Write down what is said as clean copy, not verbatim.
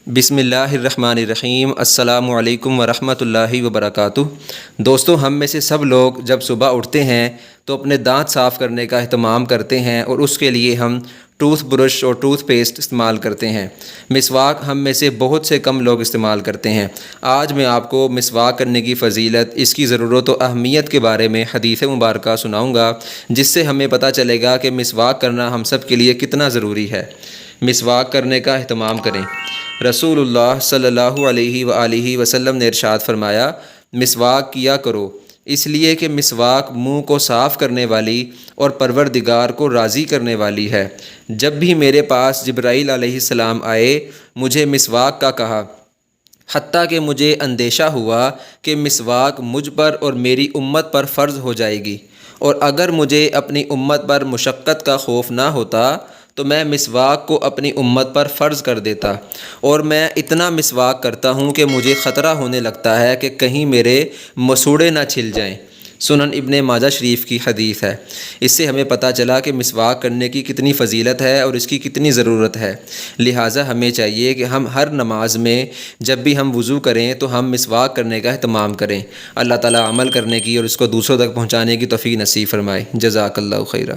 بسم اللہ الرحمن الرحیم۔ السلام علیکم ورحمۃ اللہ وبرکاتہ۔ دوستو، ہم میں سے سب لوگ جب صبح اٹھتے ہیں تو اپنے دانت صاف کرنے کا اہتمام کرتے ہیں، اور اس کے لیے ہم ٹوتھ برش اور ٹوتھ پیسٹ استعمال کرتے ہیں۔ مسواک ہم میں سے بہت سے کم لوگ استعمال کرتے ہیں۔ آج میں آپ کو مسواک کرنے کی فضیلت، اس کی ضرورت و اہمیت کے بارے میں حدیث مبارکہ سناؤں گا، جس سے ہمیں پتہ چلے گا کہ مسواک کرنا ہم سب کے لیے کتنا ضروری ہے۔ مسواک کرنے کا اہتمام کریں۔ رسول اللہ صلی اللہ علیہ وآلہ وسلم نے ارشاد فرمایا، مسواک کیا کرو، اس لیے کہ مسواک منہ کو صاف کرنے والی اور پروردگار کو راضی کرنے والی ہے۔ جب بھی میرے پاس جبرائیل علیہ السلام آئے، مجھے مسواک کا کہا، حتیٰ کہ مجھے اندیشہ ہوا کہ مسواک مجھ پر اور میری امت پر فرض ہو جائے گی، اور اگر مجھے اپنی امت پر مشقت کا خوف نہ ہوتا تو میں مسواک کو اپنی امت پر فرض کر دیتا، اور میں اتنا مسواک کرتا ہوں کہ مجھے خطرہ ہونے لگتا ہے کہ کہیں میرے مسوڑے نہ چھل جائیں۔ سنن ابن ماجہ شریف کی حدیث ہے۔ اس سے ہمیں پتہ چلا کہ مسواک کرنے کی کتنی فضیلت ہے اور اس کی کتنی ضرورت ہے۔ لہٰذا ہمیں چاہیے کہ ہم ہر نماز میں جب بھی ہم وضو کریں تو ہم مسواک کرنے کا اہتمام کریں۔ اللہ تعالیٰ عمل کرنے کی اور اس کو دوسروں تک پہنچانے کی توفیق نصیب فرمائے۔ جزاک اللہ خیرہ۔